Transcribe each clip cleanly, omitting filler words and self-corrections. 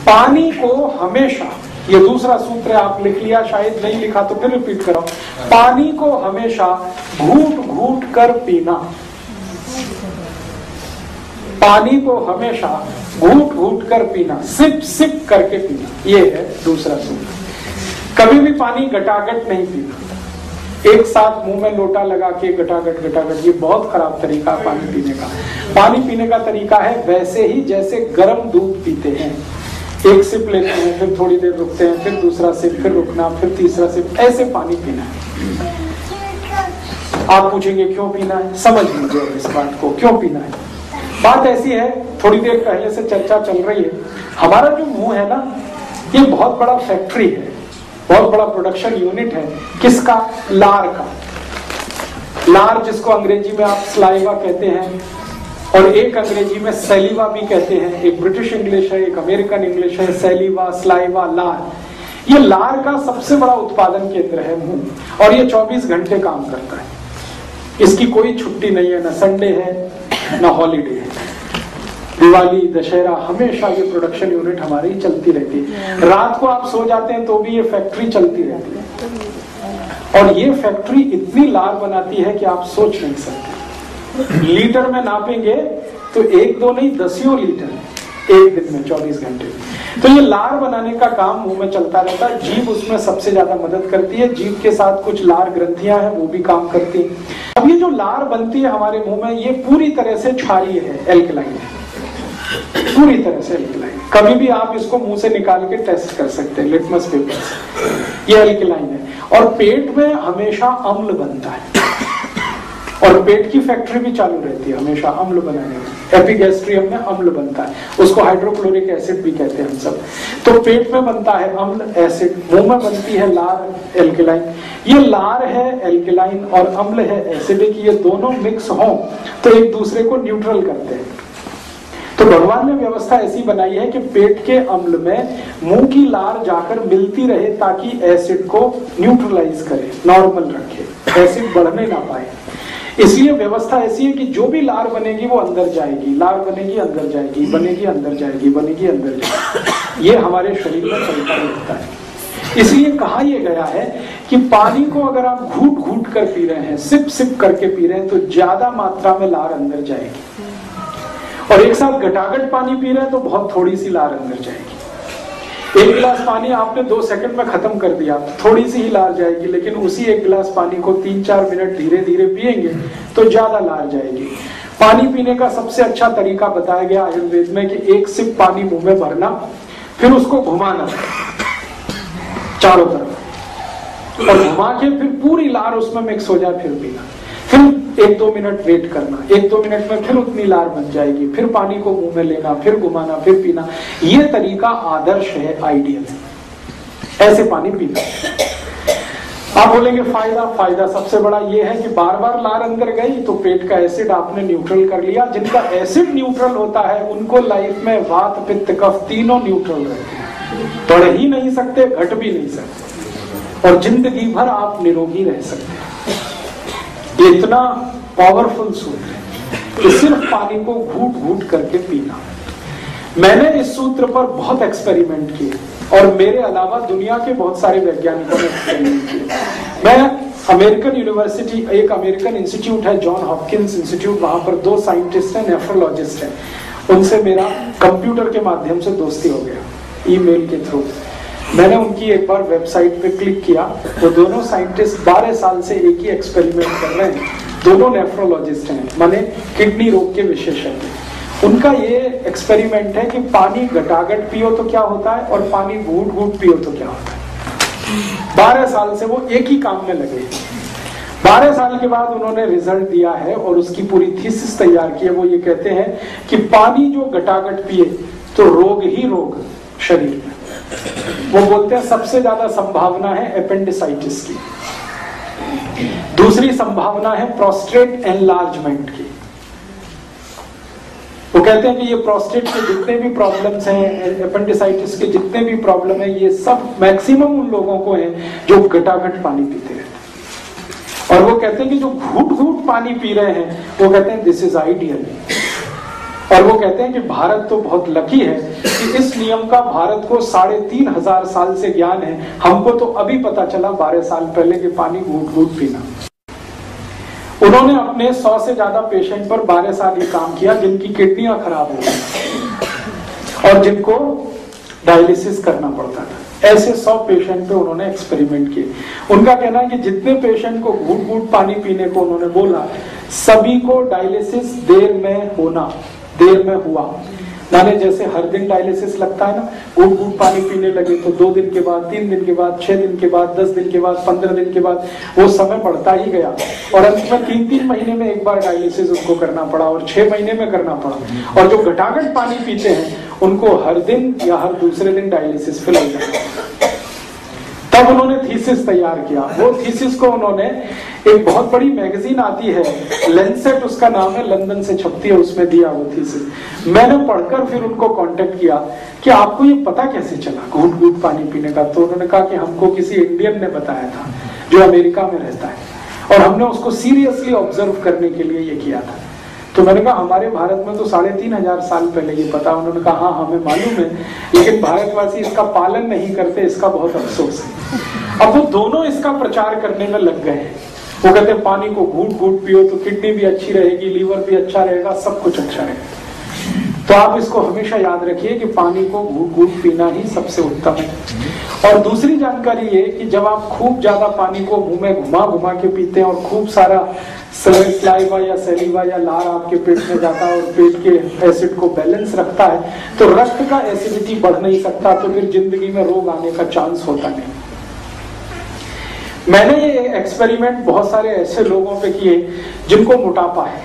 पानी को हमेशा, ये दूसरा सूत्र है, आप लिख लिया, शायद नहीं लिखा तो फिर रिपीट करो। पानी को हमेशा घूट घूट कर पीना, पानी को हमेशा घूट घूट कर पीना, सिप सिप करके पीना, ये है दूसरा सूत्र। कभी भी पानी गटागट नहीं पीना, एक साथ मुंह में लोटा लगा के गटागट गटागट, ये बहुत खराब तरीका है पानी पीने का। पानी पीने का तरीका है वैसे ही जैसे गर्म दूध पीते हैं, एक सिप लेते हैं, फिर थोड़ी देर रुकते हैं, फिर दूसरा सिप, फिर रुकना, फिर तीसरा सिप, ऐसे पानी पीना है। आप पूछेंगे क्यों पीना है, समझ लीजिए इस बात को, क्यों पीना है। बात ऐसी है, थोड़ी देर पहले से चर्चा चल रही है, हमारा जो मुंह है ना, ये बहुत बड़ा फैक्ट्री है, बहुत बड़ा प्रोडक्शन यूनिट है। किसका? लार का। लार जिसको अंग्रेजी में आप स्लाइवा कहते हैं, और एक अंग्रेजी में सैलिवा भी कहते हैं, एक ब्रिटिश इंग्लिश है, एक अमेरिकन इंग्लिश है, सैलिवा, स्लाइवा, लार। ये लार का सबसे बड़ा उत्पादन केंद्र है मुंह, और ये 24 घंटे काम करता है, इसकी कोई छुट्टी नहीं है, ना संडे है ना हॉलीडे है, दिवाली, दशहरा, हमेशा ये प्रोडक्शन यूनिट हमारी चलती रहती है। रात को आप सो जाते हैं तो भी ये फैक्ट्री चलती रहती है, और ये फैक्ट्री इतनी लार बनाती है कि आप सोच नहीं सकते। लीटर में नापेंगे तो 1-2 नहीं, 10 लीटर एक दिन में, 24 घंटे। तो ये लार बनाने का काम मुंह में चलता रहता है। जीभ उसमें सबसे ज्यादा मदद करती है, जीभ के साथ कुछ लार ग्रंथियां हैं वो भी काम करती हैं। अब ये जो लार बनती है हमारे मुंह में, ये पूरी तरह से क्षारीय है, एल्कलाइन है, पूरी तरह से एल्कलाइन। कभी भी आप इसको मुंह से निकाल के टेस्ट कर सकते हैं लिटमस पेपर से, ये एल्कलाइन है। और पेट में हमेशा अम्ल बनता है, और पेट की फैक्ट्री भी चालू रहती है हमेशा अम्ल बनाने में। एपिगैस्ट्रियम में अम्ल बनता है, उसको हाइड्रोक्लोरिक एसिड भी कहते हैं हम सब। तो पेट में बनता है अम्ल, एसिड, मुंह में बनती है लार, एल्कलाइन। ये लार है एल्कलाइन और अम्ल है एसिडिक, ये दोनों मिक्स हों तो एक दूसरे को न्यूट्रल करते हैं। तो भगवान ने व्यवस्था ऐसी बनाई है कि पेट के अम्ल में मुंह की लार जाकर मिलती रहे ताकि एसिड को न्यूट्रलाइज करे, नॉर्मल रखे, एसिड बढ़ने ना पाए। इसलिए व्यवस्था ऐसी है कि जो भी लार बनेगी वो अंदर जाएगी, लार बनेगी अंदर जाएगी, बनेगी अंदर जाएगी, बनेगी अंदर जाएगी, ये हमारे शरीर में चलता रहता है। इसलिए कहा यह गया है कि पानी को अगर आप घूट घूट कर पी रहे हैं, सिप सिप करके पी रहे हैं, तो ज्यादा मात्रा में लार अंदर जाएगी। और एक साथ घटाघट पानी पी रहे हैं तो बहुत थोड़ी सी लार अंदर जाएगी। एक गिलास पानी आपने 2 सेकंड में खत्म कर दिया, थोड़ी सी ही लार जाएगी, लेकिन उसी एक गिलास पानी को 3-4 मिनट धीरे धीरे पिएंगे तो ज्यादा लार जाएगी। पानी पीने का सबसे अच्छा तरीका बताया गया आयुर्वेद में कि एक सिप पानी मुंह में भरना, फिर उसको घुमाना चारों तरफ, और घुमा के फिर पूरी लार उसमें मिक्स हो जाए, फिर पीना। फिर 1-2 मिनट वेट करना, 1-2 मिनट में फिर उतनी लार बन जाएगी, फिर पानी को मुंह में लेना, फिर घुमाना, फिर पीना। ये तरीका आदर्श है, आइडियल है, ऐसे पानी पीना। आप बोलेंगे फायदा सबसे बड़ा ये है कि बार बार लार अंदर गई तो पेट का एसिड आपने न्यूट्रल कर लिया। जिनका एसिड न्यूट्रल होता है उनको लाइफ में वात, पित्त, कफ तीनों न्यूट्रल रहते हैं, बढ़ ही नहीं सकते, घट भी नहीं सकते, और जिंदगी भर आप निरोगी रह सकते हैं। इतना पावरफुल सूत्र है कि सिर्फ पानी को घूट घूट करके पीना। मैंने इस सूत्र पर बहुत एक्सपेरिमेंट किए, और मेरे अलावा दुनिया के बहुत सारे वैज्ञानिकों ने एक्सपेरिमेंट किए। मैं अमेरिकन यूनिवर्सिटी, एक अमेरिकन इंस्टीट्यूट है जॉन हॉपकिंस इंस्टीट्यूट, वहां पर 2 साइंटिस्ट हैं, नेफ्रोलॉजिस्ट हैं, उनसे मेरा कंप्यूटर के माध्यम से दोस्ती हो गया, ईमेल के थ्रू। मैंने उनकी एक बार वेबसाइट पे क्लिक किया, वो दोनों साइंटिस्ट 12 साल से एक ही एक्सपेरिमेंट कर रहे हैं, दोनों नेफ्रोलॉजिस्ट हैं, माने किडनी रोग के विशेषज्ञ। उनका ये एक्सपेरिमेंट है कि पानी घटाघट पियो तो क्या होता है, और पानी घूट घूट पियो तो क्या होता है। 12 साल से वो एक ही काम में लगे। 12 साल के बाद उन्होंने रिजल्ट दिया है और उसकी पूरी थीसिस तैयार की है। वो ये कहते हैं कि पानी जो घटाघट पिए तो रोग ही रोग शरीर में। वो बोलते हैं सबसे ज्यादा संभावना है एपेंडिसाइटिस की, दूसरी संभावना है प्रोस्टेट एनलार्जमेंट की। वो कहते हैं कि ये प्रोस्टेट के जितने भी प्रॉब्लम्स हैं, एपेंडिसाइटिस के जितने भी प्रॉब्लम है, ये सब मैक्सिमम उन लोगों को है जो घटाघट पानी पीते रहते हैं। और वो कहते हैं कि जो घूट घूट पानी पी रहे हैं, वो कहते हैं दिस इज आइडियल। और वो कहते हैं कि भारत तो बहुत लकी है कि इस नियम का भारत को 3500 साल से ज्ञान है, हमको तो अभी पता चला 12 साल पहले कि पानी घूट घूट पीना। उन्होंने अपने 100 से ज्यादा पेशेंट पर 12 साल ये काम किया जिनकी किडनियां खराब हो गई और जिनको डायलिसिस करना पड़ता था। ऐसे 100 पेशेंट पे उन्होंने एक्सपेरिमेंट किए। उनका कहना है कि जितने पेशेंट को घूट घूट पानी पीने को उन्होंने बोला, सभी को डायलिसिस देर में हुआ। माने जैसे हर दिन डायलिसिस लगता है ना, घूट घूट पानी पीने लगे तो 2 दिन के बाद, 3 दिन के बाद, 6 दिन के बाद, 10 दिन के बाद, 15 दिन के बाद वो समय बढ़ता ही गया और अंत में 3-3 महीने में एक बार डायलिसिस उनको करना पड़ा और 6 महीने में करना पड़ा। और जो घटाघट पानी पीते हैं उनको हर दिन या हर दूसरे दिन डायलिसिस पे लग जाता। तब उन्होंने थीसिस तैयार किया। वो थीसिस को उन्होंने एक बहुत बड़ी मैगजीन आती है लेंसेट, उसका नाम है, लंदन से छपती है, उसमें दिया वो थीसिस। मैंने पढ़कर फिर उनको कांटेक्ट किया कि आपको ये पता कैसे चला घूट घूट पानी पीने का। तो उन्होंने कहा कि हमको किसी इंडियन ने बताया था जो अमेरिका में रहता है और हमने उसको सीरियसली ऑब्जर्व करने के लिए ये किया था। तो मैंने कहा हमारे भारत में तो 3500 साल पहले ये पता। उन्होंने कहा हाँ हमें मालूम है, लेकिन भारतवासी इसका पालन नहीं करते, इसका बहुत अफसोस है। अब वो दोनों इसका प्रचार करने में लग गए हैं। वो कहते हैं पानी को घूट घूट पियो तो किडनी भी अच्छी रहेगी, लीवर भी अच्छा रहेगा, सब कुछ अच्छा रहेगा। तो आप इसको हमेशा याद रखिए कि पानी को घूट घूट पीना ही सबसे उत्तम है। और दूसरी जानकारी ये कि जब आप खूब ज्यादा पानी को मुंह में घुमा घुमा के पीते हैं और खूब सारा स्लाइवा या सलीवा या लार आपके पेट में जाता है और पेट के एसिड को बैलेंस रखता है, तो रक्त का एसिडिटी बढ़ नहीं सकता, तो फिर जिंदगी में रोग आने का चांस होता नहीं। मैंने ये एक्सपेरिमेंट बहुत सारे ऐसे लोगों पे किए जिनको मोटापा है,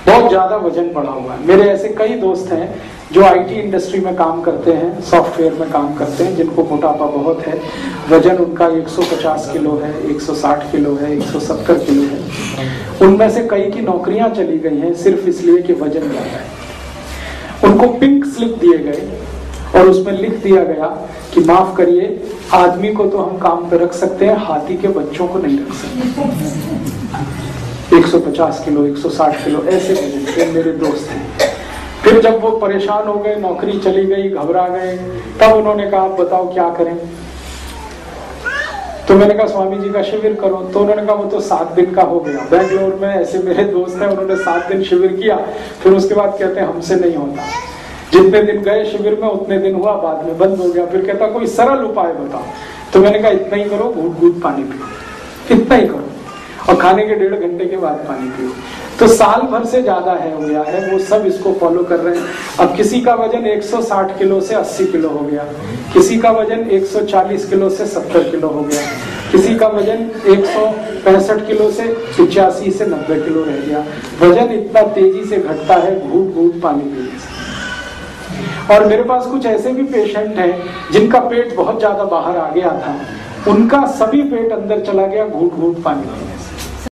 बहुत ज्यादा वजन बढ़ा हुआ है। मेरे ऐसे कई दोस्त हैं जो आईटी इंडस्ट्री में काम करते हैं, सॉफ्टवेयर में काम करते हैं, जिनको मोटापा बहुत है। वजन उनका 150 किलो है, 160 किलो है, 170 किलो है। उनमें से कई की नौकरियां चली गई हैं सिर्फ इसलिए कि वजन ज्यादा है। उनको पिंक स्लिप दिए गए और उसमें लिख दिया गया कि माफ करिए, आदमी को तो हम काम पे रख सकते हैं, हाथी के बच्चों को नहीं रख सकते। 150 किलो, 160 किलो ऐसे वजन मेरे दोस्त हैं। फिर जब वो परेशान हो गए, नौकरी चली गई, घबरा गए, तब उन्होंने कहा आप बताओ क्या करें। तो मैंने कहा स्वामी जी का शिविर करो। तो उन्होंने कहा वो तो 7 दिन का हो गया। बेंगलोर में ऐसे मेरे दोस्त हैं, उन्होंने 7 दिन शिविर किया, फिर उसके बाद कहते हैं हमसे नहीं होता। जितने दिन गए शिविर में उतने दिन हुआ, बाद में बंद हो गया। फिर कहता कोई सरल उपाय बताओ। तो मैंने कहा इतना ही करो, घूट घूट पानी पियो, इतना ही करो और खाने के 1.5 घंटे के बाद पानी पियो। तो साल भर से ज्यादा है हो गया है, वो सब इसको फॉलो कर रहे हैं। अब किसी का वजन 160 किलो से 80 किलो हो गया, किसी का वजन 140 किलो से 70 किलो हो गया, किसी का वजन 165 किलो से 85 से 90 किलो रह गया। वजन इतना तेजी से घटता है घूट घूट पानी पीने से। और मेरे पास कुछ ऐसे भी पेशेंट हैं जिनका पेट बहुत ज्यादा बाहर आ गया था, उनका सभी पेट अंदर चला गया घूट घूट पानी पीने से।